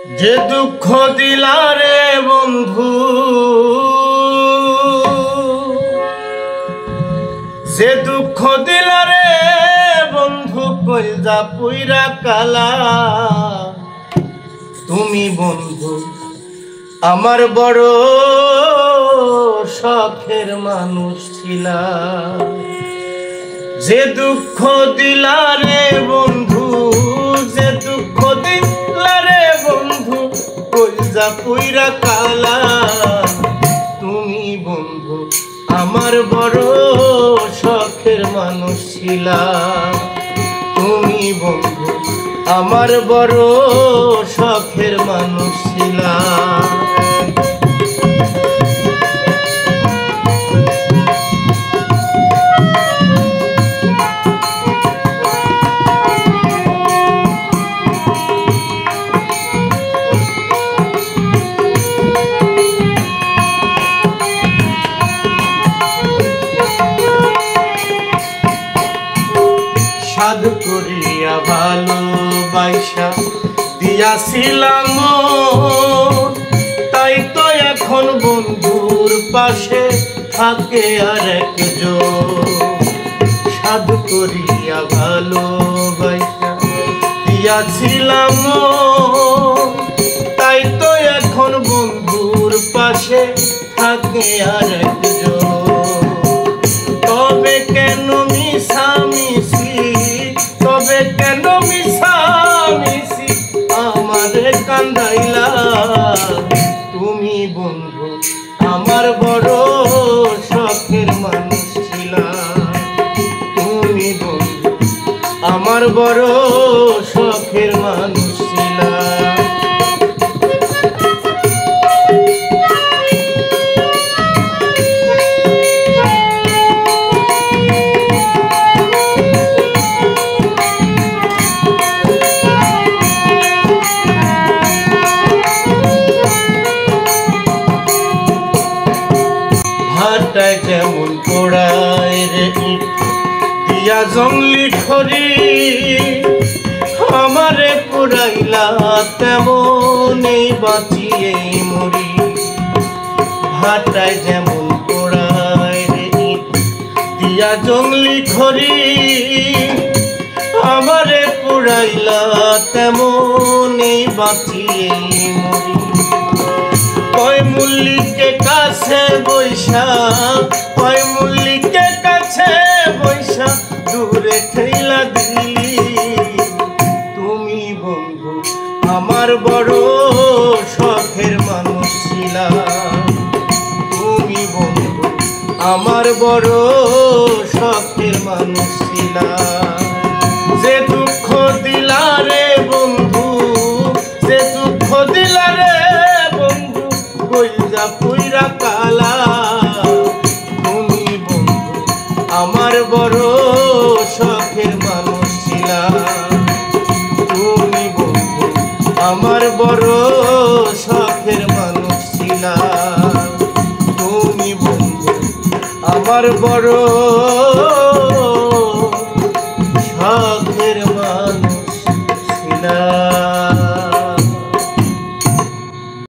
যে দুঃখ দিলা রে বন্ধু, যে দুঃখ দিলা রে বন্ধু, কইজা পুইরা কালা। তুমি বন্ধু আমার বড় শখের মানুষ ছিলা। যে দুঃখ দিলা রে বন্ধু, যে দুঃখ দিলা রে বন্ধু, কইজা পুইরা কালা। তুমি বন্ধু আমার বড় শখের মানুষ ছিলা। তুমি বন্ধু আমার বড় শখের মানুষ ছিলা। সাধ করিয়া ভালোবাসা দিয়াছিলাম, তাই তো এখন বন্ধুর পাশে থাকে আর একজন। সাধ করিয়া ভালোবাসা দিয়াছিলাম, তাই তো এখন বন্ধুর পাশে থাকে আর একজন। তবে কেন মিশামিশি, তবে কেন মিশামিশি আমারে কান্দাইলা। তুমি বন্ধু আমার বড় শখের মানুষ ছিলা। তুমি বন্ধু আমার বড় শখের মানুষ ছিলা। ভাটায় যেমন পোড়ায় রে ইট দিয়া জঙ্গলি খড়ি, আমারে পোড়াইলা তেমনই বাঁচিয়ে মরি। ভাটায় যেমন পোড়ায় রে ইট দিয়া জঙ্গলি খড়ি, আমারে পোড়াইলা তেমনই বাঁচিয়ে মরি। কয় মল্লিকে কাছে বৈশা, কয় মল্লিকে কাছে বৈশা দূরে ঠেলা দিলি। তুমি বন্ধু আমার বড় শখের মানুষ ছিলা। তুমি বন্ধু আমার বড় শখের মানুষ ছিলা। যে দুঃখ দিলা রে বন্ধু, যে দুঃখ দিলা রে বন্ধু, কইজা পুইরা কালা। তুমি বন্ধু আমার বড় শখের মানুষ ছিলা। তুমি বন্ধু আমার বড় শখের মানুষ ছিলা। তুমি বন্ধু আমার বড় শখ